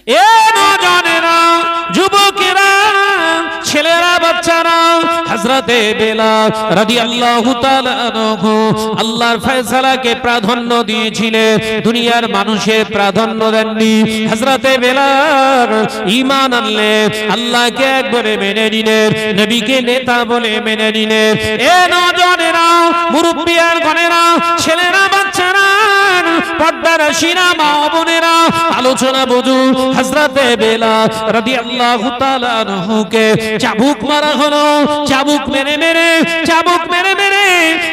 এ নওজওয়ানেরা, যুবকেরা, ছেলেরা, বাচ্চারা, হযরতে বেলাল রাদিয়াল্লাহু তাআলা আনহু আল্লাহর ফয়সালাকে প্রাধান্য দিয়েছিলেন, দুনিয়ার মানুষের প্রাধান্য দেননি। হযরতে বেলাল ঈমান আনলেন, আল্লাহকে একবারে মেনে নিলেন, নবীকে নেতা বলে মেনে নিলেন। এ নওজওয়ানেরা, মুরব্বিয়ান গণেরা, ছেলেরা, বাচ্চারা, পর্দার শিরা মা বোনেরা, আলোচনা বুঝুন। হযরতে বেলাল রাদিয়াল্লাহু তাআলা আনহুকে চাবুক মারা হলো। চাবুক মেরে মেরে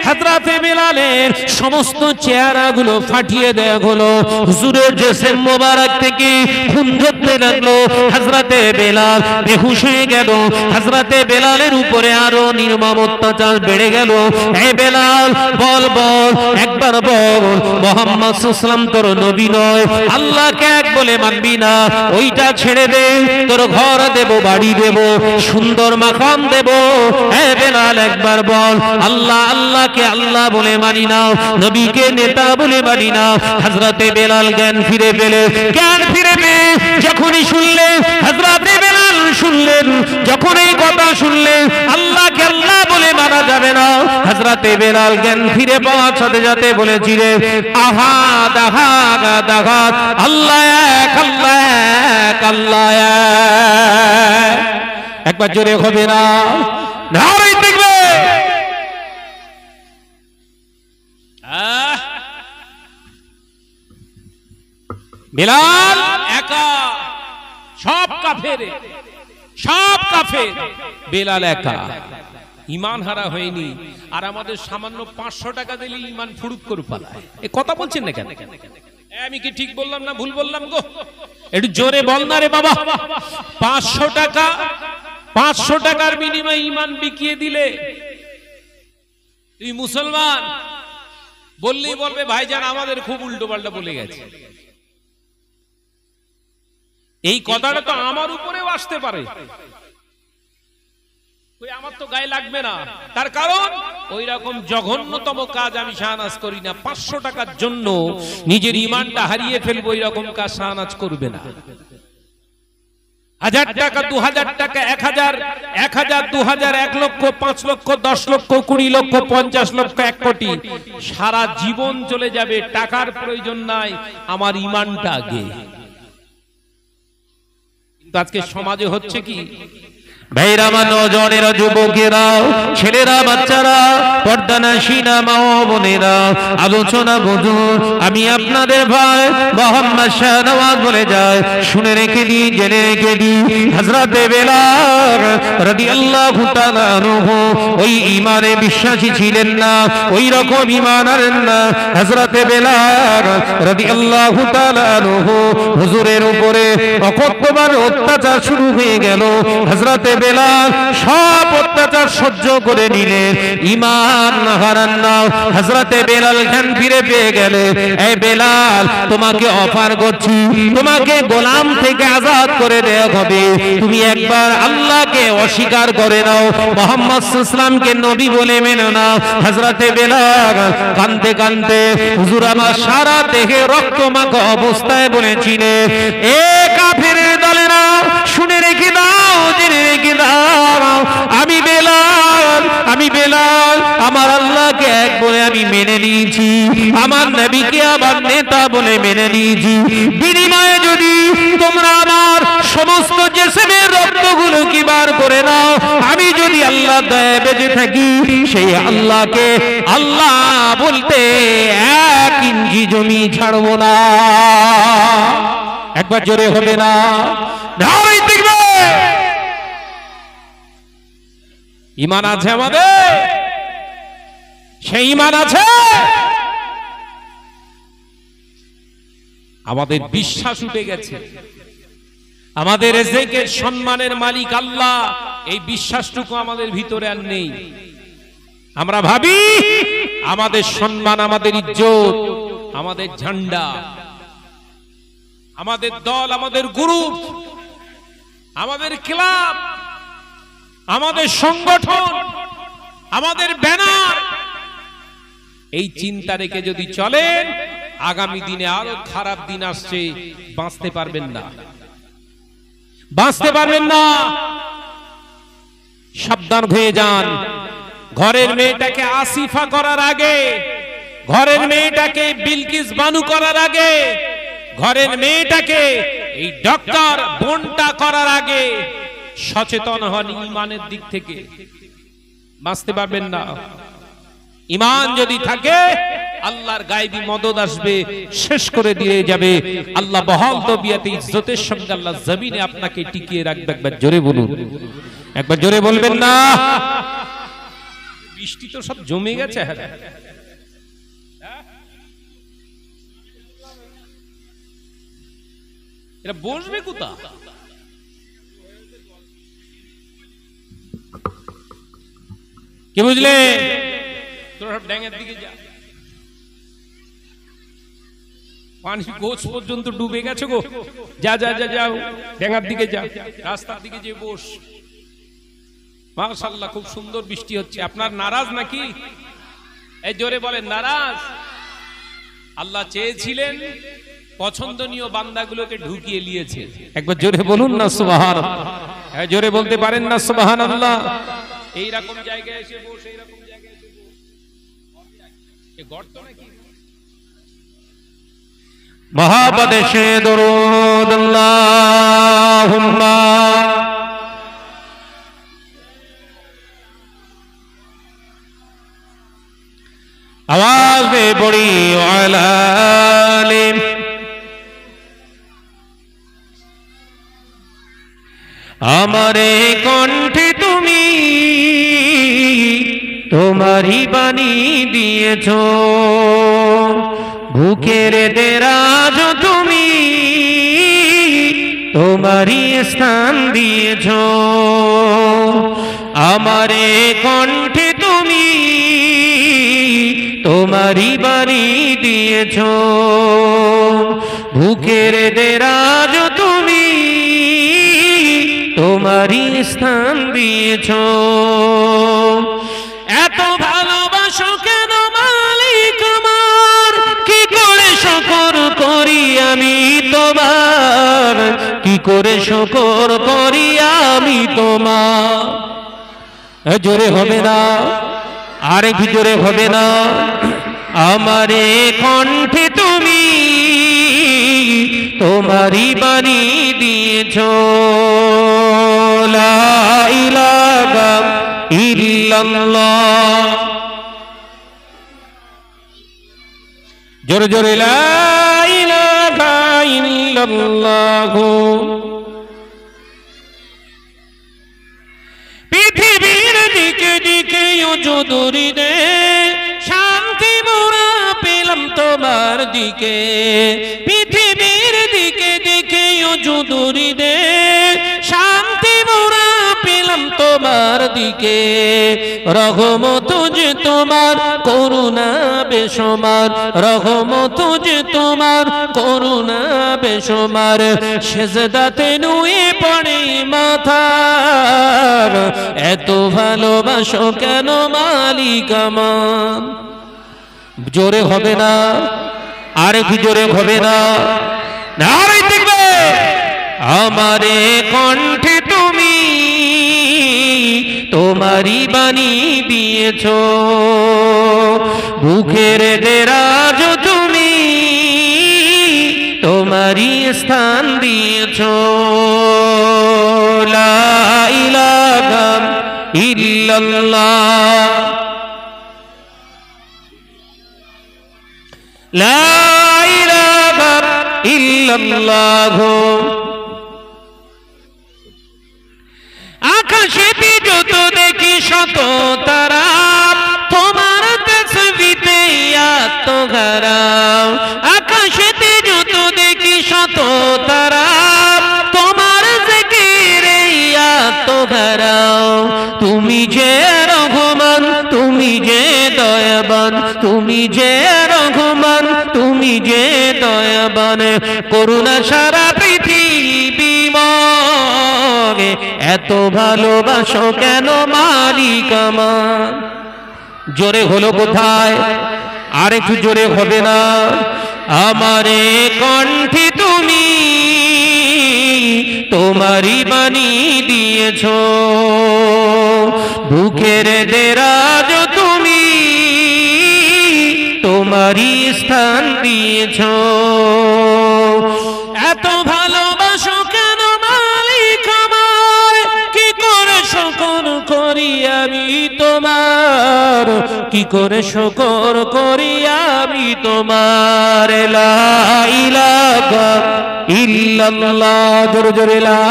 হযরতে বেলালের সমস্ত চেহারাগুলো ফাটিয়ে দেয়া হলো। হুজুরের জিসম মোবারক থেকে খুন ঝরতে লাগলো। হযরতে বেলাল বেহুশ হয়ে গেল। হযরতে বেলালের উপরে আরো নির্মম অত্যাচার বেড়ে গেল। হে বেলাল, বল বল, একবার বল, মুহাম্মদ সাল্লাল্লাহু আলাইহি তোর নবী নয়, আল্লাহকে এক বলে মানবি না, ওইটা ছেড়ে দে, তোর ঘর দেব, বাড়ি দেব, সুন্দর মাকাম দেব। হে বেলাল, একবার বল, আল্লাহ আল্লাহকে আল্লাহ বলে মানি না, নবীকে নেতা বলে মানি না। হযরতে বেলাল জ্ঞান ফিরে পেলে, যখনই শুনলে, হযরতে বেলাল শুনলেন, যখন এই কথা শুনলে আল্লাহকে আল্লাহ বলে মানা যাবে না, হযরতে বেলাল জ্ঞান ফিরে পাওয়ার সাথে সাথে বলেছিলেন, আহাদ আহাদ আহাদ, আল্লাহ এক, আল্লাহ এক, আল্লাহ এক। একবার জোরে হবে না? নারে দেখবে। বেলাল একা, সব কাফের, সব কাফের, বেলাল একা, ঈমান হারা হয়নি। আর আমাদের সামান্য 500 টাকা দিলে ঈমান ফুরুক করে পালায়। এই কথা বলছেন না কেন? আমি কি ঠিক বললাম না ভুল বললাম গো? একটু জোরে বল না রে বাবা। 500 টাকা, 500 টাকার বিনিময়ে ঈমান বিকিয়ে দিলে তুই মুসলমান বললেই বলবে ভাইজান আমাদের খুব উল্টো পাল্টা বলে গেছে। এই কথাটা তো আমার উপরেও আসতে পারে, আমার তো গায়ে লাগবে না। তার কারণ ওই রকম জঘন্যতম কাজ আমি শাহনাজ করি না। 500 টাকার জন্য নিজের ঈমানটা হারিয়ে ফেলবো, ওই রকম কাজ শাহনাজ করবে না। 1000 টাকা, 2000 টাকা, 1000, 2000, 1 লক্ষ, 5 লক্ষ, 10 লক্ষ, 20 লক্ষ, 50 লক্ষ, 1 কোটি, সারা জীবন চলে যাবে, টাকার প্রয়োজন নাই, আমার ঈমানটা আগে। কিন্তু আজকে সমাজে হচ্ছে কি, ভাইরা, নওজওয়ানেরা, যুবকেরা, ছেলেরা, বাচ্চারা, পর্দানাশীনা মা বোনেরা, আলোচনা বুঝুন। আমি আপনাদের ভাই মোহাম্মদ শাহনওয়াজ বলে যায়, শুনে রেখে দিই, জেনে রেখে দিই, হযরতে বেলাল রাদিয়াল্লাহু তাআলা আনহু ওই ঈমানে বিশ্বাসী ছিলেন না, ওই রকম ঈমান আনেন না। হযরতে বেলাল রাদিয়াল্লাহু তাআলা আনহু হুজুরের উপরে অকথ্যবার অত্যাচার শুরু হয়ে গেল। হযরতে বেলাল সব অত্যাচার সহ্য করে নিলেন, ঈমান হারান না। হযরতে বেলাল জ্ঞান ফিরে পেয়ে গেলেন। এই বেলাল, তোমাকে অফার করছি, তোমাকে গোলাম থেকে আজাদ করে দেওয়া হবে, তুমি একবার আল্লাহকে অস্বীকার করে নাও, মুহাম্মদ সাল্লাল্লাহু আলাইহি ওয়াসাল্লামকে নবী বলে মেনে নাও। হযরতে বেলাল কাঁদতে কাঁদতে, হুজুর আমার সারা দেহে রক্তমাখা অবস্থায় বলেছিলেন, এ কাফেরের দলেরা, শুনে রেখে দাও, জেনে রেখে দাও, আমি বেলাল আমার আল্লাহকে এক বলে আমি মেনে নিয়েছি, আমার নবীকে আমার নেতা বলে মেনে নিয়েছি। বিনিময়ে যদি তোমরা আমার সমস্ত জিসমের রক্তগুলো কি বার করে নাও, আমি যদি আল্লাহ দয়ায় বেঁচে থাকি, সেই আল্লাহকে আল্লাহ বলতে 1 ইঞ্চি জমি ছাড়বো না। একবার জোরে হবে না? নারে দেখবে। ঈমান আছে আমাদের, সেই ঈমান আছে, আমাদের বিশ্বাস উঠে গেছে, আমাদের রিজিকের সম্মানের মালিক আল্লাহ, এই বিশ্বাসটুকু আমাদের ভিতরে আর নেই। আমরা ভাবি আমাদের সম্মান, আমাদের ইজ্জত, আমাদের ঝান্ডা, আমাদের দল, আমাদের গ্রুপ, আমাদের ক্লাব, আমাদের সংগঠন, আমাদের ব্যানার, এই চিন্তা রেখে যদি চলেন, আগামী দিনে আরো খারাপ দিন আসছে, বাঁচতে পারবেন না। বাঁচতে পারবেন না। সাবধান হয়ে যান। ঘরের মেয়েটাকে আসিফা করার আগে, ঘরের মেয়েটাকে বিলকিস বানু করার আগে, ঘরের মেয়েটাকে এই ডক্টর বোনটা করার আগে সচেতন হন ঈমানের দিক থেকে। বাঁচতে পারবেন না। ঈমান যদি থাকে আল্লাহর গায়বী মদদ আসবে, শেষ করে দিয়ে যাবে। আল্লাহ বহাল তবিয়াতে ইজ্জতের সঙ্গে আল্লাহ জমিনে আপনাকে টিকিয়ে রাখবে। একবার জোরে বলুন, একবার জোরে বলবেন না। বৃষ্টি তো সব জমে গেছে। এরা বসবে কোথা? কি বুঝলে? তোরা সব ড্যাঙের দিকে যা। পানি গোছ পর্যন্ত ডুবে গেছে গো। যা যা যা যাও, ড্যাঙার দিকে যা, রাস্তার দিকে যে বস। মাশাআল্লাহ, খুব সুন্দর বৃষ্টি হচ্ছে। আপনার নারাজ নাকি? এই জোরে বলেন, নারাজ? আল্লাহ চেয়েছিলেন পছন্দনীয় বান্দাগুলোকে ঢুকিয়ে নিয়েছে। একবার জোরে বলুন না সুবহানাল্লাহ। জোরে বলতে পারেন না সুবহানাল্লাহ? এইরকম জায়গায় এসে বস, এইরকম জায়গায় এসে বস। এ গর্ত নাকি? মহাপদেশে দরুদ আল্লাহুম্মা आवाज में बड़ी आलिम हमारे कंठे तुमी तुम्हारी बानी दिएछो भूखेर देराज तुमी तुम्हारी स्थान दिएछो हमारे कंठे तुमी तुम्हारी बानी दिएछो भूखेर देराज तुमी तुम्हारी स्थान दिएछो এত ভালোবাসো কেন মালিক আমার কি করে শুকর করি আমি তোমার কি করে শুকর করি আমি তোমার জোরে হবে না আরে কি জোরে হবে না আমারে কণ্ঠে তুমি তোমারি বাণী দিয়েছো লা ইলাহা ইল্লাল্লাহ জোরে জোরে লা ইলাহা ইল্লাল্লাহ পৃথিবীর দিকে দিকে উজুদুরি দে শান্তি মোরা পেলাম তোমার দিকে পৃথিবীর দিকে দিকে উজুদুরি দে শান্তি মোরা পেলাম তোমার দিকে রহমত যে তোমার করুণা বেশমার রহমত যে তোমার করুণা বেশমার সেজদাতে নুয়ে পড়ে মাথার এত ভালোবাসো কেন মালিক আমার জোরে হবে না আর কি জোরে হবে না নারে দেখবে আমারে কণ্ঠে তুমি তোমারি বাণী দিয়েছো বুকের দেরাজ তুমি তোমারি স্থান দিয়েছো লা ইলাহা ইল্লাল্লাহ লা ইলাহা ইল্লাল্লাহ আকাশেতে যত দেখি শত তারা তোমার তাসবিতে আত্মহারা আকাশেতে যত দেখি শত তারা তোমার জিকিরে আত্মহারা তুমি যে রহমান তুমি যে দয়াবান তুমি যে রহমান তুমি যে দয়াবান করুণা সারা পৃথিবী মগে এত ভালোবাসো কেন মালিক আমার জোরে হলো কোথায় আর একটু জোরে হবে না আমারে কণ্ঠে তুমি তোমারই বাণী দিয়েছ, বুকের দেরাজ তুমি তোমারই স্থান দিয়েছ। এত ভালোবাসো কেন মালিক আমায়, কি করে শুকর করি আমি তোমার, কি করে শুকর করি আমি তোমার। লা ইলাহা ইল্লাল্লাহ, জোরে জোরে লা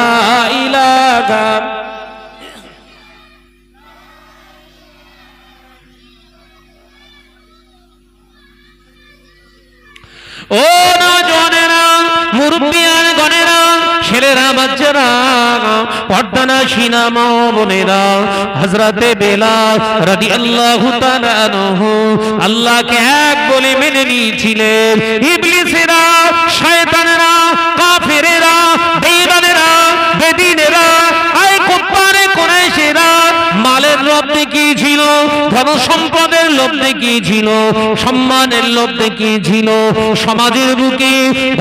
ইলাহা। ও নওজওয়ানেরা, মুরব্বিয়ান গণেরা, ছেলেরা বাচ্চারা, পর্দানাশীনা মা বোনেরা, হযরতে বেলাল রাদিয়াল্লাহু তাআলা আনহু আল্লাহকে এক বলে মেনে নিয়েছিলেন। ইবলিসেরা, শয়তানেরা, কাফেরেরা, বেঈমানেরা, বেদিনেরা, আয় কুফারে কুরাইশেরা মালের লোভ দেখিয়েছিল, ধন সম্পদের লোভ দেখিয়েছিল, সম্মানের লোভ দেখিয়েছিল, সমাজের বুকে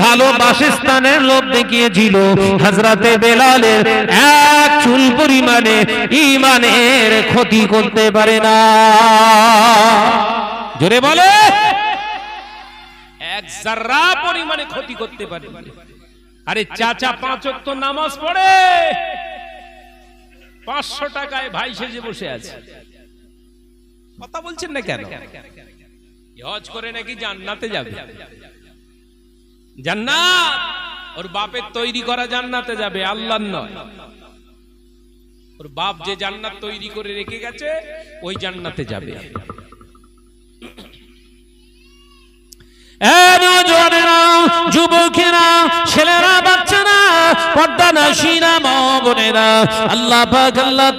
ভালো বাসস্থানের লোভ দেখিয়েছিল। হযরতে বেলালের এক চুল পরিমাণে ঈমানের ক্ষতি করতে পারে না। জোরে বলে, এক যারা পরিমাণে ক্ষতি করতে পারে। আরে চাচা 5 ওয়াক্ত নামাজ পড়ে, 500 টাকায় ভাই সেজে বসে আছে, কথা বলছেন না কেন? হজ করে নাকি জান্নাতে যাবে। জান্নাত ওর বাপের তৈরি করা জান্নাতে যাবে, আল্লাহর নয়। ওর বাপ যে জান্নাত তৈরি করে রেখে গেছে ওই জান্নাতে যাবে। যুবকেরা, ছেলেরা, বাচ্চারা, পর্দানাশীনা মা বোনেরা, আল্লাহ পাক আল্লাহ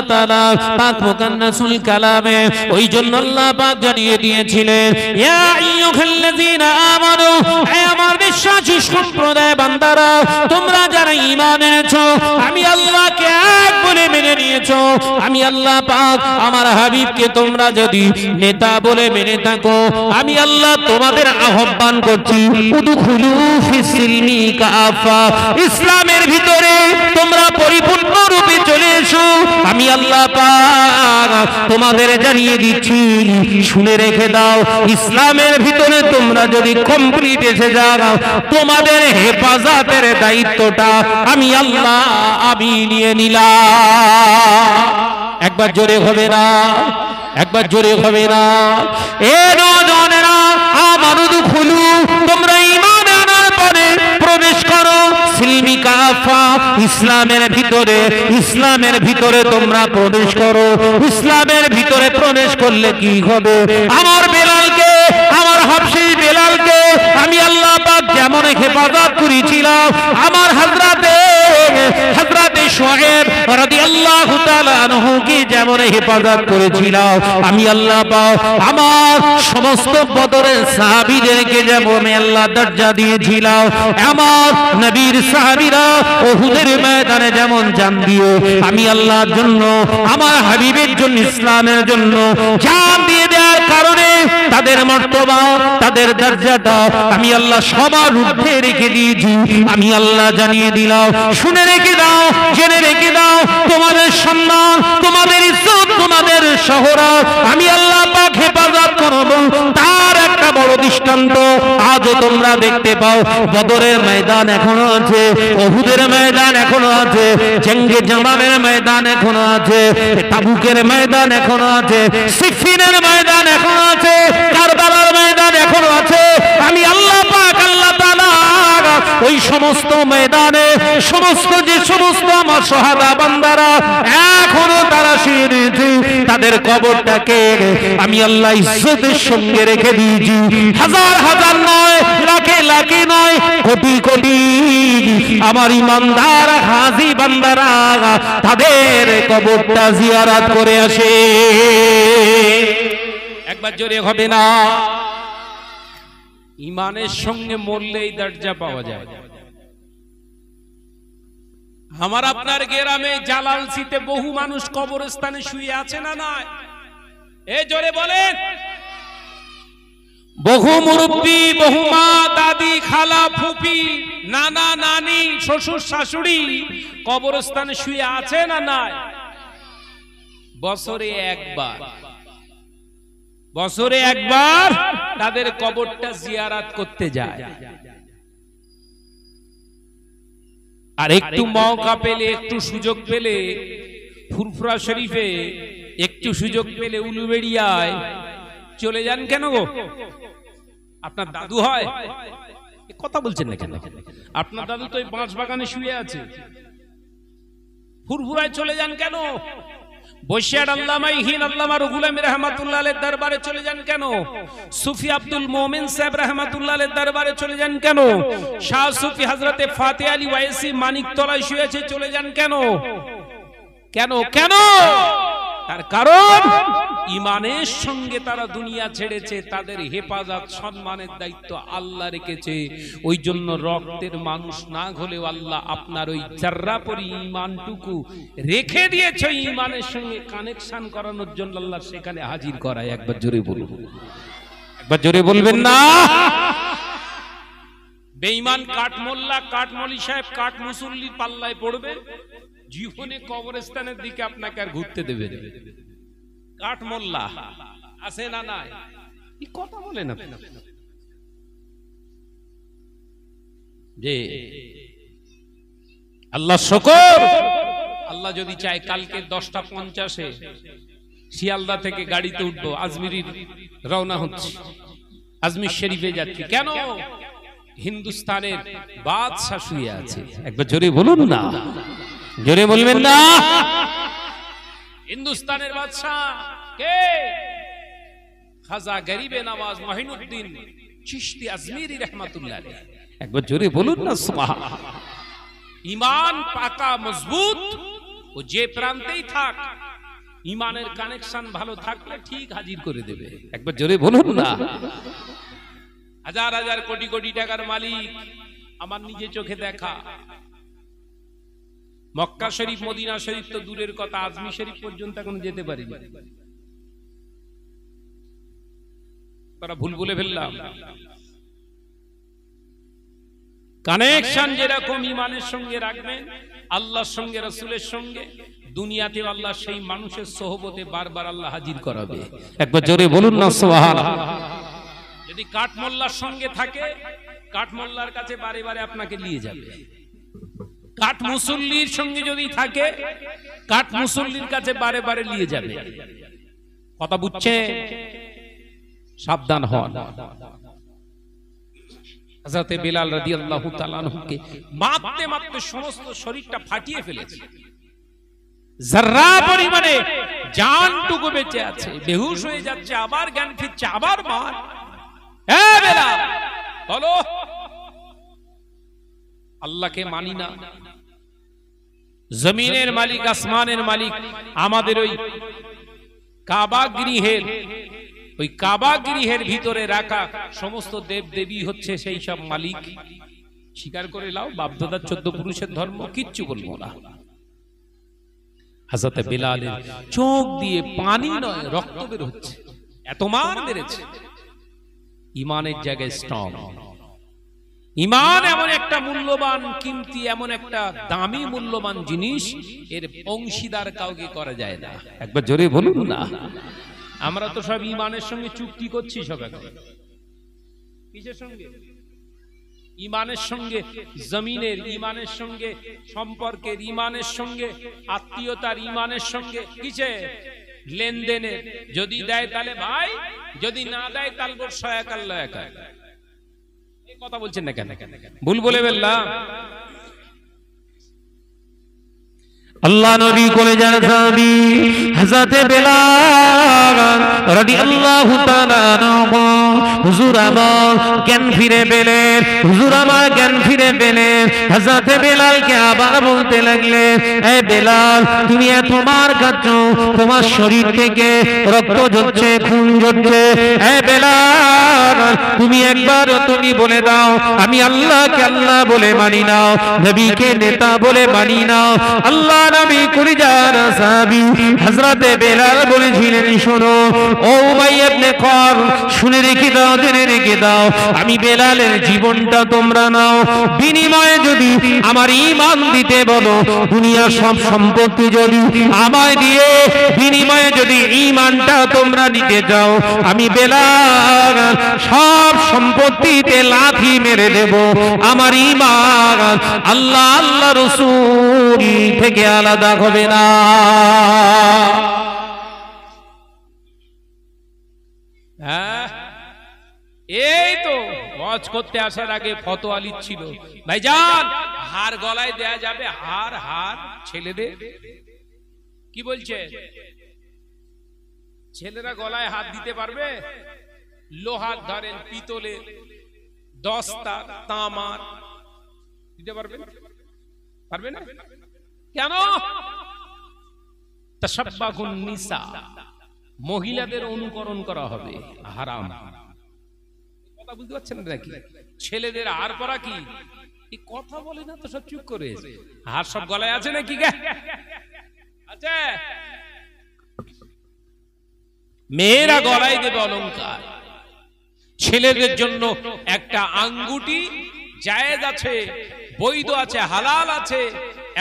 তাআলা পাক মুকান্নাসুল কালামে ওই জন্য আল্লাহ পাক জানিয়ে দিয়েছিলেন, ইয়া আইয়ুহাল্লাযীনা আমানু, হে আমার বিশ্বাসী সম্প্রদায় বান্দারা, তোমরা যারা ঈমান এনেছো, আমি আল্লাহকে এক বলে মেনে নিয়েছো, আমি আল্লাহ পাক আমার হাবিবকে তোমরা যদি নেতা বলে মেনে থাকো, আমি আল্লাহ তোমাদের আহ্বান করছি, উদখুলু ফিস-সিলমি কাফা, ইসলামের ভিতরে তোমরা পরিপূর্ণ রূপে চলে এসো। আমি আল্লাহ পাক তোমাদের জানিয়ে দিচ্ছি, শুনে রেখে দাও, ইসলামের ভিতরে তোমরা যদি কমপ্লিট এসে যাও, তোমাদের হেফাজতের দায়িত্বটা আমি আল্লাহ নিয়ে নিলাম। একবার জোরে হবে না, একবার জোরে হবে না। এ নওজওয়ানেরা, আমানুদু খুলু, তোমরা ঈমান আনার পরে প্রবেশ করো সিলমি কাফা, ইসলামের ভিতরে, ইসলামের ভিতরে তোমরা প্রবেশ করো। ইসলামের ভিতরে প্রবেশ করলে কি হবে? আমার বেলালকে, আমার হাবশী বেলালকে আমি আল্লাহ পাক যেমন হেফাজত করেছিলাম, আমার হযরতে শুআয়ব রাদিয়াল্লাহু তাআলা আনহু কি যেমন হেফাজত করেছিলাম, আমি আল্লাহ পাক আমার সমস্ত বদরের সাহাবীদেরকে যেমন আল্লাহ দরজা দিয়েছিলাম, আমার নবীর সাহাবীরা উহুদের ময়দানে যেমন জান দিয়ে আমি আল্লাহর জন্য, আমার হাবিবের জন্য, ইসলামের জন্য জান দিয়ে দেওয়ার কারণে তাদের মর্তবা, তাদের দরজাটা আমি আল্লাহ সবার ঊর্ধ্বে রেখে দিয়েছি। আমি আল্লাহ জানিয়ে দিলাম, শুনে রেখে দাও, জেনে রেখে দাও, তোমাদের সম্মান, তোমাদের ইজ্জত, তোমাদের শহরত আমি আল্লাহ পাক হেফাজত করব। তার একটা বড় দৃষ্টান্ত আজও তোমরা দেখতে পাও। বদরের ময়দান এখনো আছে, উহুদের ময়দান এখনো আছে, জঙ্গে জামালের ময়দান এখনো আছে, তাবুকের ময়দান এখনো আছে, সিফিনের ময়দান এখনো আছে, কারবালার ময়দান এখনো আছে। আমি আল্লাহ পাক আল্লাহ তাআলা ওই সমস্ত ময়দানে সমস্ত যে সমস্ত আমার শাহাদা বান্দারা এখনো তারা শুয়ে রয়েছে, তাদের কবরটাকে আমি আল্লাহ ইজ্জতের সঙ্গে রেখে দিয়েছি। হাজার হাজার নয়, লাখে লাখে নয়, কোটি কোটি আমার ইমানদার হাজী বান্দারা তাদের কবরটা জিয়ারত করে আসে। একবার জোরে হবে না? ইমানের সঙ্গে মরলেই দরজা পাওয়া যায়। আমার আপনার গ্রামে জালালসিতে বহু মানুষ কবরস্থানে শুয়ে আছে না নয়? এ জোরে বলেন। বহু মুরব্বী, বহু মা, দাদি, খালা, ফুপি, নানা, নানি, শ্বশুর, শাশুড়ি কবরস্থানে শুয়ে আছে না নাই? বছরে একবার তাদের কবরটা জিয়ারাত করতে যায়। আর একটু মওকা পেলে, একটু সুযোগ পেলে ফুরফুরা শরীফে, একটু সুযোগ পেলে উলুবেড়িয়ায় চলে যান। কেন গো? আপনার দাদু হয়? কথা বলছেন না কেন? আপনার দাদু তো এই বাঁশ বাগানে শুয়ে আছে, ফুরফুরায় চলে যান কেন? বৈশাখ আল্লামা হিন আল্লামা রুহুল আমিন রাহমাতুল্লাহ আলাইহির দরবারে চলে যান কেন? সুফি আব্দুল মোমিন সাহেব রাহমাতুল্লাহ আলাইহির দরবারে চলে যান কেন? শাহ সুফি হযরতে ফাতেহ আলী ওয়াইসি মানিকতলায় শুয়ে আছে, চলে যান কেন? কেন কেন? তার কারণ ঈমানের সঙ্গে তারা দুনিয়া ছেড়েছে, তাদের হেফাজত সম্মানের দায়িত্ব আল্লাহ রেখেছে। ওই জন্য রক্তের মানুষ না হলেও আল্লাহ আপনার ওই জাররা পরি ঈমানটুকু রেখে দিয়েছে, ঈমানের সঙ্গে কানেকশন করানোর জন্য আল্লাহ সেখানে হাজির করায়। একবার জোরে বলুন, একবার জোরে বলবেন না? বেঈমান কাঠমোল্লা, কাঠমলি সাহেব, কাঠ মুসল্লির পাল্লায় পড়বে, জীবনে কবরস্থানের দিকে আপনাকে আর ঘুরতে দেবে না। কাঠমোল্লা আছে না নাই? এই কথা বলে না যে আল্লাহ শুকর, আল্লাহ যদি চায় কালকে 10:50-এ শিয়ালদা থেকে গাড়িতে উঠবো, আজমিরির রওনা হচ্ছে, আজমির শরীফে যাচ্ছি। কেন? হিন্দুস্তানের বাদশা শুয়ে আছে। একবার জোরে বলুন না, জোরে বলবেন না? হিন্দুস্তানের বাদশা কে? খাজা গরিবে নওয়াজ মঈনুদ্দিন চিশতি আজমিরি রাহমাতুল্লাহ আলাইহি। একবার জোরে বলুন না সুবহানাল্লাহ। ঈমান পাকা মজবুত, ও যে প্রান্তেই থাক ঈমানের কানেকশন ভালো থাকলে ঠিক হাজির করে দেবে। একবার জোরে বলুন না। হাজার হাজার কোটি কোটি টাকার মালিক আমার নিজে চোখে দেখা। মক্কা শরীফ, মদিনা শরীফ তো দূরের কথা, আজমির শরীফ পর্যন্ত এখন যেতে পারিনি। তারা ভুল বলে ফেললাম। কানেকশন যেরকম ঈমানের সঙ্গে রাখবেন, আল্লাহর সঙ্গে, রাসূলের সঙ্গে, দুনিয়াতে আল্লাহ সেই মানুষের সোহবতে বারবার আল্লাহ হাজির করাবে। একবার জোরে বলুন না সুবহানাল্লাহ। যদি কাঠমোল্লার সঙ্গে থাকে, কাঠমোল্লার কাছে বারে বারে আপনাকে নিয়ে যাবে। কাঠ মুসল্লির সঙ্গে যদি থাকে, কাঠ মুসল্লির কাছে বারে বারে নিয়ে যাবে। কথা বুঝছে? সাবধান হন। হযরতে বিলাল রাদিয়াল্লাহু তাআলা আনহুকে মারতে মারতে সমস্ত শরীরটা ফাটিয়ে ফেলেছে, যারা পরিমাণে জানটুকু বেঁচে আছে, বেহুশ হয়ে যাচ্ছে, আবার জ্ঞান ফিরছে, আবার মার। এ বিলাল বলো, আল্লাহকে মানি না, জমিনের মালিক, আসমানের মালিক, আমাদের ওই কাবা গৃহের ভিতরে রাখা সমস্ত দেব দেবী হচ্ছে সেই সব মালিক। স্বীকার করে লাও, বাপদাদার 14 পুরুষের ধর্ম, কিচ্ছু বলবো না। হযরতে বিলালের চোখ দিয়ে পানি নয় রক্ত বের হচ্ছে, এত মার মেরেছে। ঈমানের জায়গায় স্ট্রং। ঈমান এমন একটা মূল্যবান, কিমতি, এমন একটা দামি মূল্যবান জিনিস, এর অংশীদার কাউকে করা যায় না। একবার জোরে বলুন না। আমরা তো সব ঈমানের সঙ্গে চুক্তি করছি, সব এখন কিসের সঙ্গে? ঈমানের সঙ্গে, জমিনের ঈমানের সঙ্গে, সম্পর্কের ঈমানের সঙ্গে, আত্মীয়তার ঈমানের সঙ্গে, কিসে? লেনদেনের। যদি দেয় তাহলে ভাই, যদি না দেয় তাহলে সহায়ক আল্লাহ একা। কথা বলছেন না কেন? ভুল বলে ফেললাম। আল্লাহ নবী কলেজার সাহাবী হযরতে বেলাল রাদিয়াল্লাহু তাআলা আনহু, হুজুর আমার জ্ঞান ফিরে পেলেন, হুজুর আমার জ্ঞান ফিরে পেলেন। হযরতে বেলালকে আবার বলতে লাগলেন, এ বেলাল, তুমি এত মার খাচ্ছ, তোমার শরীর থেকে রক্ত ঝরছে, খুন ঝরছে। এ বেলাল, তুমি একবার তুমি বলে দাও, আমি আল্লাহকে আল্লাহ বলে মানি না, নবীকে নেতা বলে মানি না। আল্লাহ নবী কলিজার সাহাবী হযরতে বেলাল বলেছিলেন, শোনো ও উমাইয়া ইবনে কব, শুনে রেখে দাও, জেনে রেখে দাও, আমি বেলালের জীবনটা তোমরা নাও, বিনিময়ে যদি আমার ঈমান দিতে বলো, দুনিয়ার সব সম্পত্তি যদি আমায় দিয়ে বিনিময়ে যদি ঈমানটা তোমরা নিতে যাও, আমি বেলাল সব সম্পত্তিতে লাথি মেরে দেব। আমার ঈমান আল্লাহ আল্লাহ রাসূল থেকে আলাদা হবে না। হ্যাঁ, এই তো ওয়াজ করতে আসার আগে ফতোয়া লিখছিল, ভাইজান হার গলায় দেয়া যাবে? হার হার ছেলেদের কি বলছে? ছেলেরা গলায় হাত দিতে পারবে? লোহার ধরেন, পিতলের, দস্তা, তামার দিতে পারবে? পারবে না। কেন? তাশাব্বাহুন নিসা, মহিলাদের অনুকরণ করা হবে, হারাম। কথা বুঝতে পারছেন নাকি? ছেলেদের হার পরা কি? এই কথা বলে না তো, সব চুপ করে। হার সব গলায় আছে নাকি? আছে। মেয়েরা গলায় দেবে অলংকার। ছেলেদের জন্য একটা আঙ্গুটি জায়েজ আছে, বৈধ আছে, হালাল আছে।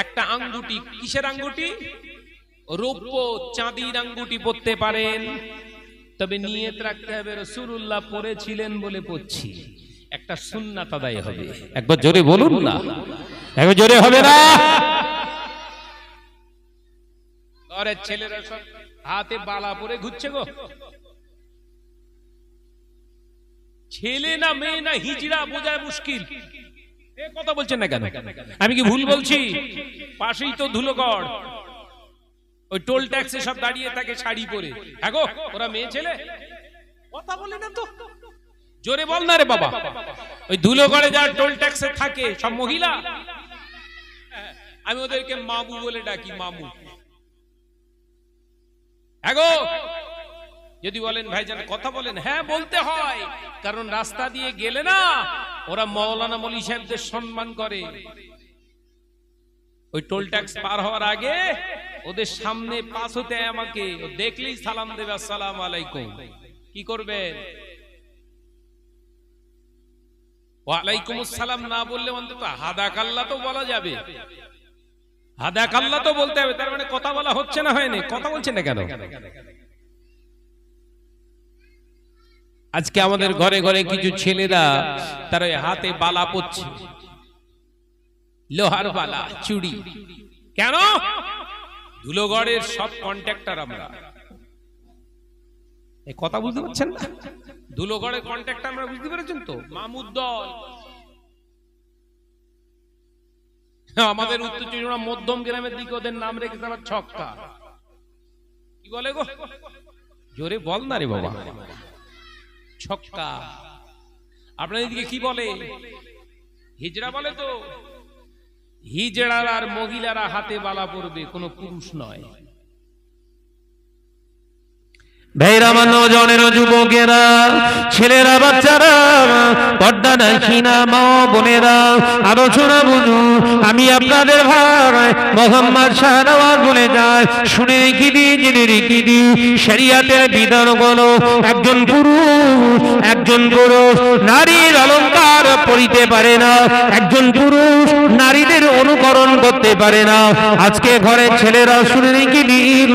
একটা আঙ্গুটি, কিসের আঙ্গুটি? রৌপ্য চাঁদির আঙ্গুটি পরতে পারেন, তবে নিয়ত রাখতে হবে রাসূলুল্লাহ পরেছিলেন বলে পরছি, একটা সুন্নাত আদায় হবে। একবার জোরে বলুন না, একবার জোরে হবে না। ঘরের ছেলেরা সব হাতে বালা পরে ঘুরছে গো। ছেলে না মেয়ে না হিজড়া বোঝায় মুশকিল। এ কথা বলছেন না কেন? আমি কি ভুল বলছি? পাশেই তো ধুলোগড়, ওই টোল ট্যাক্সে সব দাঁড়িয়ে থাকে শাড়ি পরে। হ্যাঁ গো, ওরা মেয়ে ছেলে? কথা বলে না তো, জোরে বল না রে বাবা। ওই ধুলোগড়ে যারা টোল ট্যাক্সে থাকে সব মহিলা। আমি ওদেরকে মামু বলে ডাকি, মামু। হ্যাঁ গো, যদি বলেন ভাইজান কথা বলেন, হ্যাঁ বলতে হয়, কারণ রাস্তা দিয়ে গেলে না ওরা মাওলানা মৌলী সাহেবদের সম্মান করে। ওই টোল ট্যাক্স পার হওয়ার আগে ওদের সামনে পাস হতে আমাকে দেখলেই সালাম দেবে, আসসালামু আলাইকুম। কি করবেন? ওয়ালাইকুম আসসালাম না বললে অন্তত হাদাকাল্লা তো বলা যাবে, হাদাকাল্লা তো বলতে হবে। তার মানে কথা বলা হচ্ছে না, হয়নি? কথা বলছেন না কেন? আজকে আমাদের ঘরে ঘরে কিছু ছেলেরা তার হাতে বালা পরছে, লোহার বালা, চুড়ি। কেন? ধুলোগড়ের সব কন্ট্রাক্টর আমরা। এই কথা বুঝতে পারছেন না? ধুলোগড়ের কন্ট্রাক্টর আমরা, বুঝতে পেরেছেন তো? মামুদ দল। আমাদের উত্তর চব্বিশ পরগনা মধ্যম গ্রামের দিকে ওদের নাম রেখেছে আবার ছক্কা। কি বলে গো? জোরে বল না রে বাবা। ছক্কা। আপনাদের দিকে কি বলে? হিজড়া বলে তো। হিজড়ার আর মহিলারা হাতে বালা পরবে, কোনো পুরুষ নয়। ভাইরা, আমার নওজওয়ানেরা, যুবকেরা, ছেলেরা, বাচ্চারা, পর্দা নাকি না মা বোনেরা, আলোচনা বুঝুন। আমি আপনাদের ভাই মোহাম্মদ শাহনওয়াজ বলে যায়, শুনে রেখে দিই, জেনে রেখে দিই, শরিয়াতের বিধান হলো একজন পুরুষ নারীর অলংকার পরিতে পারে না, একজন পুরুষ নারীদের অনুকরণ করতে পারে না। আজকে ঘরের ছেলেরা শুনে রেখে দিন,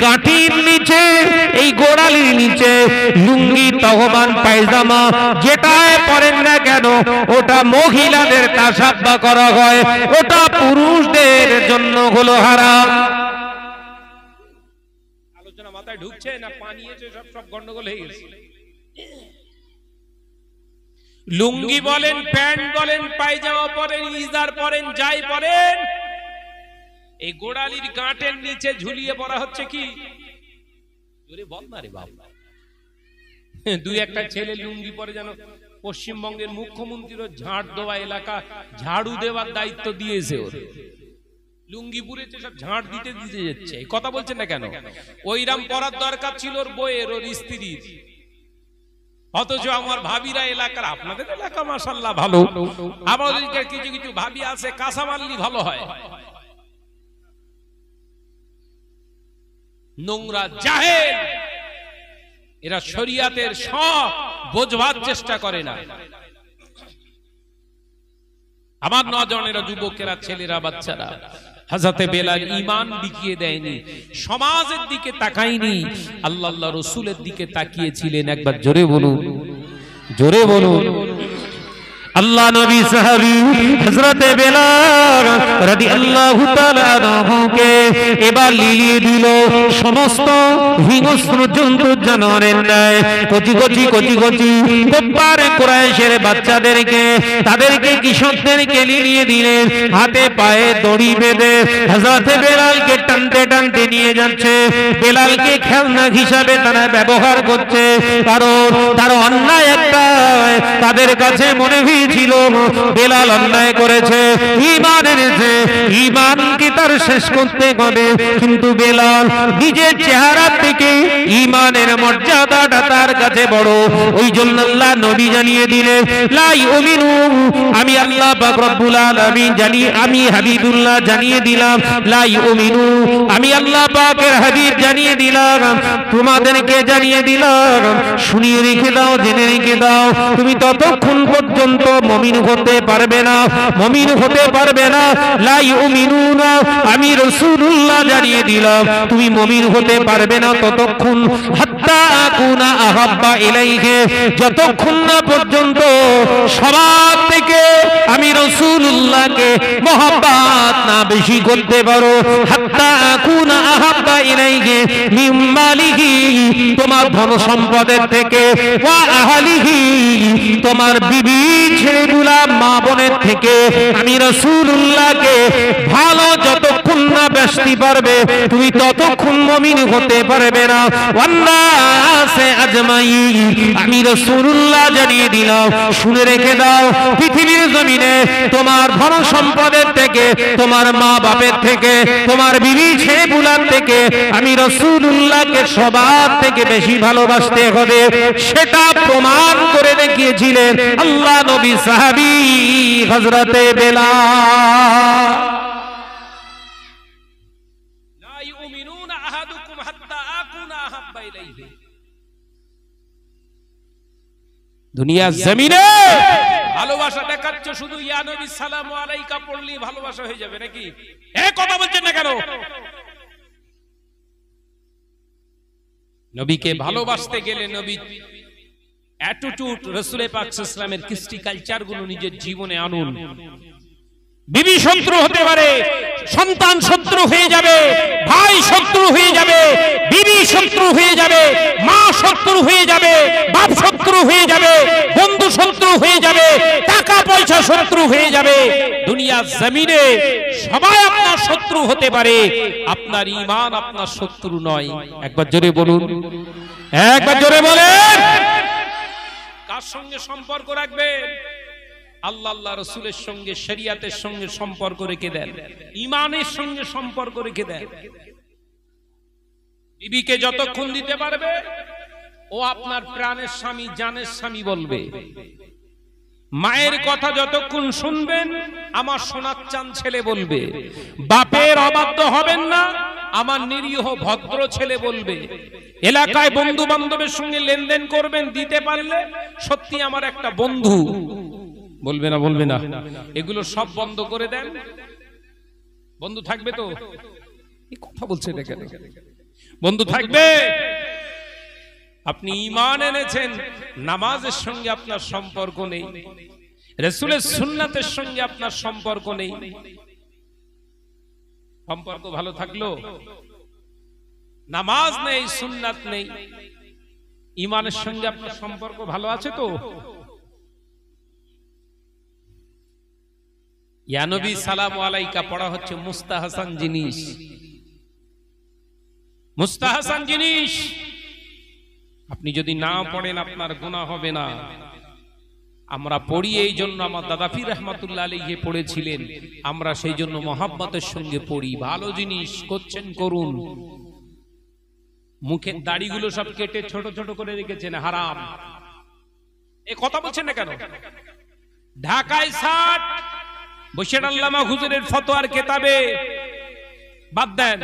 গাঁটির নিচে, এই গোড়ালির নিচে লুঙ্গি, তহবান, পায়জামা যেটাই পরেন না কেন, ওটা মহিলাদের তাসাব্বা করা হয়, ওটা পুরুষদের জন্য হলো হারাম। আলোচনা মাথায় ঢুকছে না? পানি এসে সব গন্ডগোল হয়ে গেছে। লুঙ্গি বলেন, প্যান্ট বলেন, পায়জামা পরেন, ইজার পরেন, যাই পরেন, এই গোড়ালির গাঁটের নিচে ঝুলিয়ে পড়া হচ্ছে কি? জোরে বল না রে বাবা। দুই একটা ছেলে লুঙ্গি পরে যেন পশ্চিমবঙ্গের মুখ্যমন্ত্রীর ঝাড় দেওয়া এলাকা ঝাড়ু দেওয়ার দায়িত্ব দিয়েছে ওর। লুঙ্গি পুরেছে, সব ঝাড় দিতে দিতে যাচ্ছে। কথা বলছেন না কেন? ওইরাম পরার দরকার ছিল ওর বইয়ের, ওর স্ত্রীর। অথচ আমার ভাবিরা এলাকার, আপনাদের এলাকা মাশাআল্লাহ ভালো, আমাদের কিছু কিছু ভাবি আছে কাঁচামাল্লি ভালো হয়, নোংরা জাহেল। এরা শরিয়াতের সব বোঝবার চেষ্টা করে না। আমার নজনেরা, যুবকেরা, ছেলেরা, বাচ্চারা, হযরতে বেলাল ঈমান বিকিয়ে দেয়নি, সমাজের দিকে তাকায়নি, আল্লাহ রাসূলের দিকে তাকিয়েছিলেন। একবার জোরে বলুন, জোরে বলুন। আল্লাহ নবী সাহাবী হযরতে বেলাল রাদিয়াল্লাহু তাআলা আনহুকে এবার লিলিয়ে দিল সমস্ত হিংস্র জন্তু জানোয়ারের ন্যায়। কচি কচি কচি কচি কুফার কুরাইশের বাচ্চাদেরকে, তাদেরকে কিশোরদেরকে লিলিয়ে দিলেন, হাতে পায়ে দড়ি বেঁধে হযরতে বেলালকে টানতে টানতে নিয়ে যাচ্ছে। বেলালকে খেলনা হিসাবে তারা ব্যবহার করছে, কারণ তার অন্যায় একটা তাদের কাছে মনে ছিল বেলাল অন্যায় করেছে, ঈমান এনেছে, ঈমানকে তার শেষ করতে হবে। কিন্তু বেলাল নিজের চেহারা থেকে ঈমানের মর্যাদাটা তার কাছে বড়। ওই জন্য আল্লাহ নবী জানিয়ে দিলেন, লা ইউমিনু, আমি আল্লাহ পাক রব্বুল আলামিন জানি, আমি হাবিবুল্লাহ জানিয়ে দিলাম, লা ইউমিনু, আমি আল্লাহ পাকের হাবিব জানিয়ে দিলাম, তোমাদেরকে জানিয়ে দিলাম, শুনিয়ে রেখে দাও, জেনে রেখে দাও, তুমি ততক্ষণ পর্যন্ত মুমিন হতে পারবে না, মুমিন হতে পারবে না। লা ইউমিনুনা, আমি রাসূলুল্লাহ জানিয়ে দিলাম, তুমি মুমিন হতে পারবে না ততক্ষণ, হাত্তা আকুনা আহাব্বা ইলাইহি, যতক্ষণ না পর্যন্ত সবার থেকে আমি রাসূলুল্লাহকে মহব্বত না বেশি করতে পারো। হাত্তা আকুনা আহাব্বা ইলাইহি মিন মালিহি, তোমার ধন সম্পদের থেকে, ওয়া আহলিহি, তোমার বিবি ছেলেগুলা মা বোনের থেকে আমি রাসূলুল্লাহকে ভালো যতক্ষণ না বাসতে পারবে তুমি ততক্ষণ মুমিন হতে পারবে না। ওয়ান্নাসে আজমাইন, আমি রাসূলুল্লাহ জানিয়ে দিলাম, শুনে রেখে দাও, পৃথিবীর জমিনে তোমার ধন সম্পদের থেকে, তোমার মা বাপের থেকে, তোমার বিবি ছেলেগুলার থেকে আমি রাসূলুল্লাহকে সবার থেকে বেশি ভালোবাসতে হবে। সেটা প্রমাণ করে দেখিয়েছিলেন আল্লাহ নবী সাহাবী হযরতে বেলাল। লা ইউমিনুনা আহাদুকুম হাত্তা আকুনা আহাব্বা ইলাইহি। দুনিয়ার জমিনে ভালোবাসা দেখাচ্ছ শুধু ইয়া নবী সালামু আলাইকা পড়লেই ভালোবাসা হয়ে যাবে নাকি? এই কথা বলছেন না কেন? নবীকে ভালোবাসতে গেলে নবী অ্যাটিটিউড, রাসূল পাক সাল্লাল্লাহু আলাইহি ওয়াসাল্লামের কৃষ্টি কালচার গুলো নিজের জীবনে আনুন। বিবি শত্রু হতে পারে, সন্তান শত্রু হয়ে যাবে, ভাই শত্রু হয়ে যাবে, বিবি শত্রু হয়ে যাবে, মা শত্রু হয়ে যাবে, বাপ শত্রু হয়ে যাবে, বন্ধু শত্রু হয়ে যাবে, টাকা পয়সা শত্রু হয়ে যাবে। দুনিয়ার জমিনে সবাই আপনার শত্রু হতে পারে, আপনার ঈমান আপনার শত্রু নয়। একবার জোরে বলুন, একবার জোরে বলেন। কার সঙ্গে সম্পর্ক রাখবেন? আল্লাহ আল্লাহ রাসূলের সঙ্গে, শরীয়তের সঙ্গে সম্পর্ক রেখে দেন, ঈমানের সঙ্গে সম্পর্ক রেখে দেন। বিবিকে যতক্ষণ দিতে পারবে ও আপনার প্রাণের স্বামী, জানের স্বামী বলবে। মায়ের কথা যতক্ষণ শুনবেন আমার সোনার চাঁদ ছেলে বলবে। বাপের অবাধ্য হবেন না, আমার নিরীহ ভদ্র ছেলে বলবে। এলাকায় বন্ধু বান্ধবের সঙ্গে লেনদেন করবেন, দিতে পারলে সত্যি আমার একটা বন্ধু বলবে না, বলবে না। এগুলো সব বন্ধ করে দেন। বন্ধু থাকবে তো? এই কথা বলছে না কেন? বন্ধু থাকবে। আপনি ঈমান এনেছেন, নামাজের সঙ্গে আপনার সম্পর্ক নেই, রাসূলের সুন্নাতের সঙ্গে আপনার সম্পর্ক নেই। সম্পর্ক ভালো থাকলো, নামাজ নেই, সুন্নাত নেই, ঈমানের সঙ্গে আপনার সম্পর্ক ভালো আছে তো? ইয়া নবী সালামু আলাইকা পড়া হচ্ছে মুস্তাহসান জিনিস, মুস্তাহসান জিনিস। আপনি যদি না পড়েন আপনার গুনাহ হবে না। আমরা পড়ি এই জন্য, আমার দাদা পীর রাহমাতুল্লাহ আলাইহি পড়েছিলেন, আমরা সেই জন্য মহব্বতের সঙ্গে পড়ি। ভালো জিনিস করছেন করুন। মুখের দাড়িগুলো সব কেটে ছোট ছোট করে রেখেছেন, হারাম। এই কথা বলছেন না কেন? ঢাকায় 60 বশির আল্লামা হুজুরের ফতোয়ার কিতাবে বাদ দেন।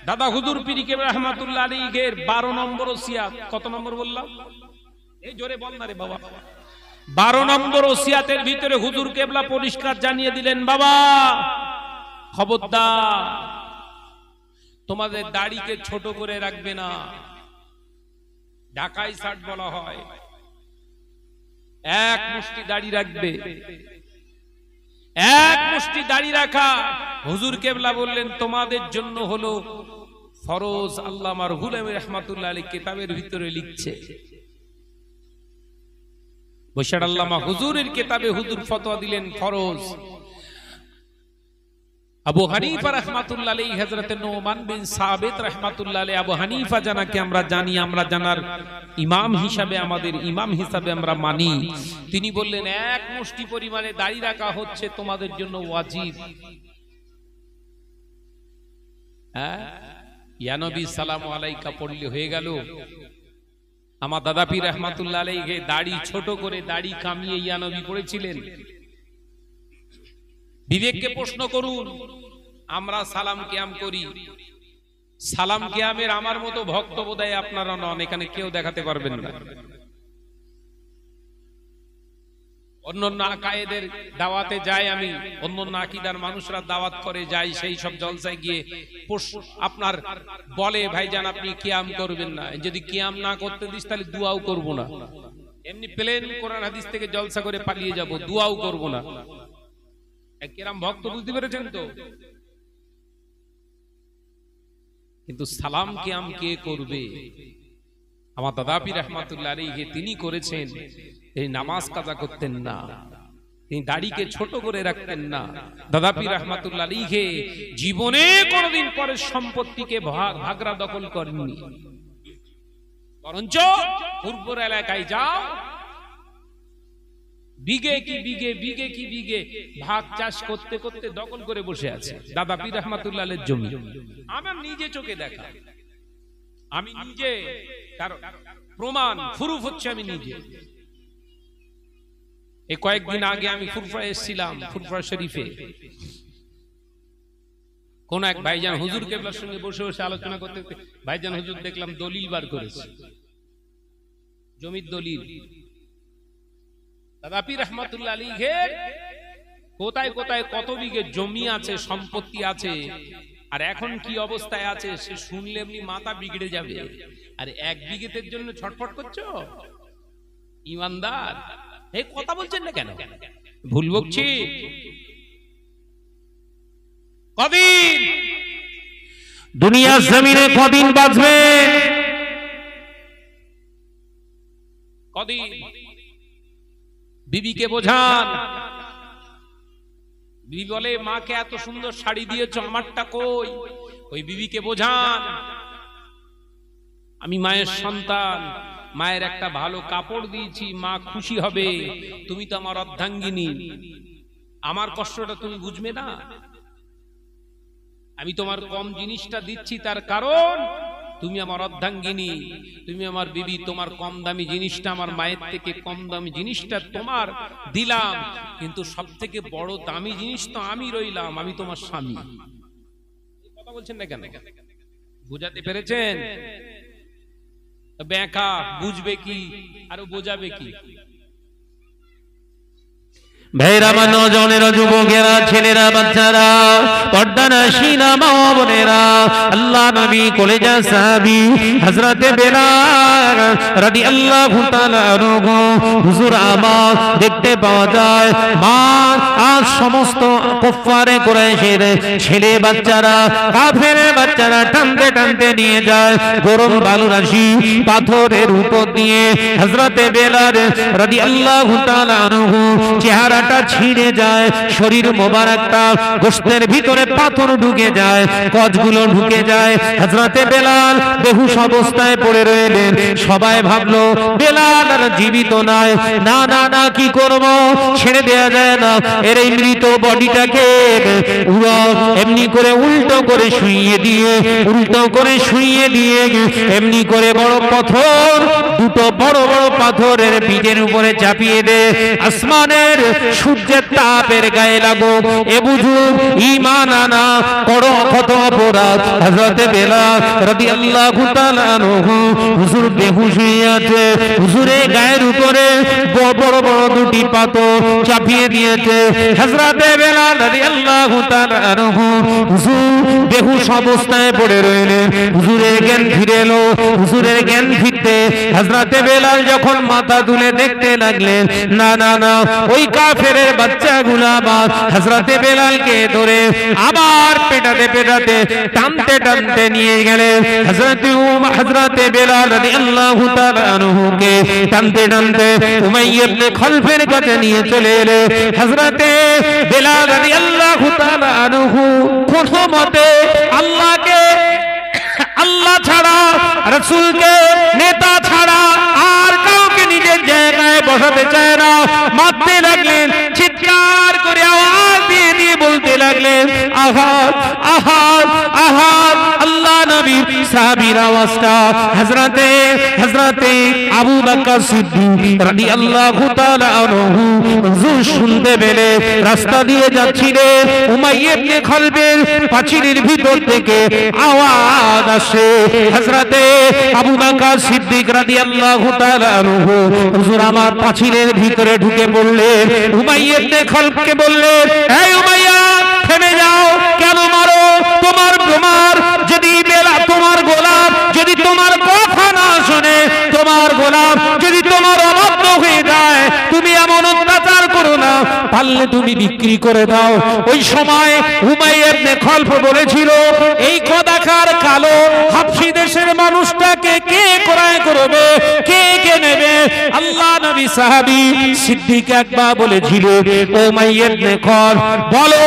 দাদা হুজুর পীর রাহমাতুল্লাহ আলাইহির 12 নম্বর ওসিয়াত, কত নম্বর বললাম? এই জোরে বল না রে বাবা। 12 নম্বর ওসিয়াতের ভিতরে হুজুর কেবলা পরিষ্কার জানিয়ে দিলেন, বাবা খবরদার তোমাদের দাড়িকে ছোট করে রাখবে না। ঢাকাই শার্ট বলা হয়, এক মুষ্টি দাড়ি রাখবে। এক মুষ্টি দাড়ি রাখা হুজুর কেবলা বললেন তোমাদের জন্য হলো ফরজ। আল্লামা রুহুল আমিন রাহমাতুল্লাহ আলাইহি কিতাবের ভিতরে লিখছে, বৈশাখ আল্লামা হুজুরের কিতাবে হুজুর ফতোয়া দিলেন ফরজ। আবু হানিফা রাহমাতুল্লাহ আলাইহি, হযরত নুমান বিন সাবিত রাহমাতুল্লাহ আলাইহি, আবু হানিফা জানাকে আমরা জানি, আমরা জানার ইমাম হিসাবে, আমাদের ইমাম হিসাবে আমরা মানি। তিনি বললেন এক মুষ্টি পরিমাণে দাড়ি রাখা হচ্ছে তোমাদের জন্য ওয়াজিব। হ্যাঁ, ইয়া নবী সালামু আলাইকা পড়লে হয়ে গেল। আমার দাদা পীর রাহমাতুল্লাহ আলাইহি দাড়ি ছোট করে দাড়ি কামিয়ে ইয়া নবী পড়েছিলেন। বিবেককে প্রশ্ন করুন, আমরা সালাম কিয়াম করি, সালাম কিয়ামের আমার মতো ভক্ত বোধহয় আপনারা নন, এখানে কেউ দেখাতে পারবেন না। অন্যান্য আকায়েদের দাওয়াতে যাই আমি, অন্যান্য আকীদার মানুষরা দাওয়াত করে যাই, সেই সব জলসায় গিয়ে আপনার বলে ভাইজান আপনি কিয়াম করবেন না, যদি কিয়াম না করতে দিস তাহলে দুয়াও করব না। এমনি প্লেন কোরআন হাদিস থেকে জলসা করে পালিয়ে যাব, দুয়াও করব না। কিরাম ভক্ত বুঝতে পেরেছেন তো? কিন্তু সালাম কিয়াম কে করবে? আমার দাদা পীর রাহমাতুল্লাহ আলাইহি তিনি করেছেন। তিনি নামাজ কাজা করতেন না, তিনি দাড়িকে ছোট করে রাখতেন না। দাদা পীর রাহমাতুল্লাহ আলাইহি জীবনে কোনদিন পরের সম্পত্তিকে ভাগরা দখল করেননি, বরঞ্চ পূর্ব এলাকায় যাও, বিঘে কি বিঘে, বিঘে কি বিঘে ভাগ চাষ করতে করতে দখল করে বসে আছে দাদা পীর রাহমাতুল্লাহ আলাইহির জমি। আমার নিজে চোখে দেখা, আমি নিজে তার প্রমাণ প্রুফ হচ্ছে আমি নিজে। এই কয়েকদিন আগে আমি ফুরফুরা এসেছিলাম, ফুরফুরা শরীফে। কোন এক ভাইজান হুজুর কেবলার সঙ্গে বসে বসে আলোচনা করতে করতে ভাইজান হুজুর দেখলাম দলিল বার করেছে, জমির দলিল। দাদা পীর রাহমাতুল্লাহ আলাইহি কোথায় কোথায় কত বিঘে জমি আছে, সম্পত্তি আছে, আর এখন কি অবস্থায় আছে সে শুনলে এমনি মাথা বিগড়ে যাবে। আর এক বিঘেতের জন্য ছটফট করছো? ইমানদার এই কথা বলছেন না কেন? ভুল বকছি? কদিন দুনিয়ার জমিনে কদিন বাঁচবে? কদিন? বিবিকে বোঝান। বিবি বলে মাকে এত সুন্দর শাড়ি দিয়েছ, আমারটা কই? ওই বিবিকে বোঝান আমি মায়ের সন্তান, মায়ের একটা ভালো কাপড় দিয়েছি, মা খুশি হবে। তুমি তো আমার অর্ধাঙ্গিনী, আমার কষ্টটা তুমি বুঝবে না? আমি তোমার কম জিনিসটা দিচ্ছি তার কারণ তুমি আমার অর্ধাঙ্গিনী, তুমি আমার বিবি, তোমার কম দামি জিনিসটা আমার মায়ের থেকে কম দামি জিনিসটা তোমার দিলাম, কিন্তু সব থেকে বড় দামি জিনিস তো আমি রইলাম, আমি তোমার স্বামী। কথা বলছেন না কেন? বুঝাতে পেরেছেন? ব্যাকা বুঝবে কি আর বোঝাবে কি? ভাইরা, নওজওয়ানেরা, যুবকেরা, ছেলেরা, বাচ্চারা, পর্দানাশীনা মা বোনেরা, আল্লাহ নবী কলেজা সাহাবী হযরতে বেলাল রাদিয়াল্লাহু তাআলা আনহু হুজুর আমার দেখতে পাওয়া যায় মা আজ সমস্ত কুফারে কুরাইশের ছেলে বাচ্চারা, কাফের বাচ্চারা টানতে টানতে নিয়ে যায় গরম বালু রাশি পাথরের উপর দিয়ে। হযরতে বেলাল রাদিয়াল্লাহু তাআলা আনহু চেহারা ছিঁড়ে যায়, শরীর মোবারকটা গোশতের ভিতরে পাথর ঢুকে যায়, কচগুলো ঢুকে যায়। হযরতে বেলাল বেহুশ অবস্থায় পড়ে রইলেন। সবাই ভাবলো বেলাল আর জীবিত নাই। না না না, কি করব? ছেড়ে দেয়া যায় না, এর এই মৃত বডিটাকে এমনি করে উল্টো করে শুইয়ে দিয়ে, উল্টো করে শুইয়ে দিয়ে এমনি করে বড় পাথর, দুটো বড় বড় পাথরের পিঠের উপরে চাপিয়ে দে। আসমানের সূর্যের তাপের গায়ে লাগো, এ বুঝু ঈমান আনা করো কত অপরাধ। হযরত বেলাল রাদিয়াল্লাহু তাআলা আনহু হুজুর বেহুশ হয়ে আছে, হুজুরের গায়ের উপরে বড় বড় দুটি পাথর চাপিয়ে দিয়েছে। হযরত বেলাল রাদিয়াল্লাহু তাআলা আনহু হুজুর বেহুশ অবস্থায় পড়ে রইলেন। হুজুরের জ্ঞান ফিরে এলো। হুজুরের জ্ঞান ফিরতে হযরত বেলাল যখন মাথা তুলে দেখতে লাগলেন, না না না, ওই কাফেরের বাচ্চাগুলো আবার হযরত বেলালকে ধরে আবার পেটাতে পেটাতে টানতে টানতে নিয়ে গেলেন। হযরত বেলাল রাদিয়াল্লাহু তাআলা আনহুকে টানতে টানতে উমাইয়া ইবনে খালফের কাছে নিয়ে চলে এলেন। হযরত বেলাল রাদিয়াল্লাহু তাআলা আনহু কোনো মতে আল্লাহকে, আল্লাহ ছাড়া, রাসূলকে, নেতা ছাড়া আর কাউকে নিজের জায়গায় বসাতে চায় না। মারতে লাগলেন, চিৎকার করে আওয়াজ দিয়ে দিয়ে বলতে লাগলেন, আহাদ আহাদ আহাদ। আল্লাহ নবীর সাহাবীর আওয়াজটা হযরতে আবু বকর সিদ্দিক রাদিয়াল্লাহু তাআলা আনহু হুজুর শুনতে পেলে রাস্তা দিয়ে যাচ্ছিলেন। উমাইয়া ইবনে খালফের পাঁচিলের ভিতর থেকে আওয়াজ আসে। হযরতে আবু বকর সিদ্দিক রাদিয়াল্লাহু তাআলা আনহু হুজুর আমার পাঁচিলের ভিতরে ঢুকে পড়লেন। উমাইয়া ইবনে খালফকে বললেন, এই উমাইয়া, থেমে যাও, কেন মারো? তোমার যদি বেলা, তোমার গোলাম যদি তোমার কথা না শুনে, তোমার গোলাম যদি তোমার অবাধ্য হয়ে যায়, তুমি এমন অত্যাচার করো না, পারলে তুমি বিক্রি করে দাও। ওই সময় উমাইয়া ইবনে খালফ বলেছিল, এই কদাকার কালো হাবশী দেশের মানুষটাকে কে ক্রয় করবে, কে কে নেবে? আল্লাহ নবী সাহাবী সিদ্দিক একবার বলেছিল, উমাইয়া ইবনে খালফ, বলো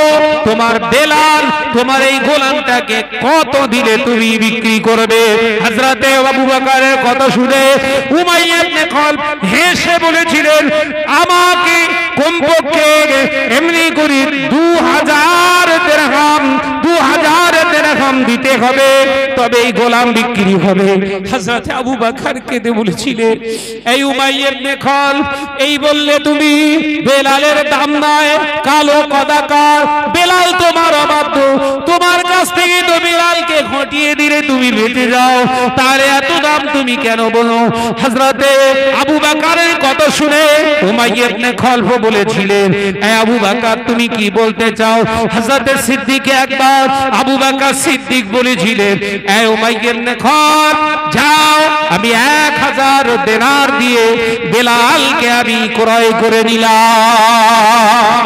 তোমার বেলাল, তোমার এই গোলামটাকে কত দিলে তুমি বিক্রি করবে? হযরতে আবু বকরের কথা শুনে উমাইয়া ইবনে খালফ হেসে বলেছিলেন, আমাকে কমপক্ষে এমনি করে 2000 দিরহাম দিতে হবে, তবে এই গোলাম বিক্রি হবে। হযরত আবু বকর কেঁদে বলেছিলেন, এই উমাইয়া ইবনে খালফ, এই বললে তুমি বেলালের দাম নাই? কালো কদাকার, বেলাল তোমার অবাধ্য, তোমার কাছ থেকে তো বেলালকে ঘটিয়ে দিলে তুমি বেঁচে যাও, তার এত দাম তুমি কেন বলো? হযরতে আবু বকরের কথা শুনে উমাইয়া ইবনে খালফ বলেছিলেন, এ আবু বকর, তুমি কি বলতে চাও? হযরতে সিদ্দিক একবার আবু বকর সিদ্দিক বলেছিলেন, এ উমাইয়া ইবনে খালফ, যাও, আমি 1000 দিনার দিয়ে বেলালকে আমি ক্রয় করে নিলাম।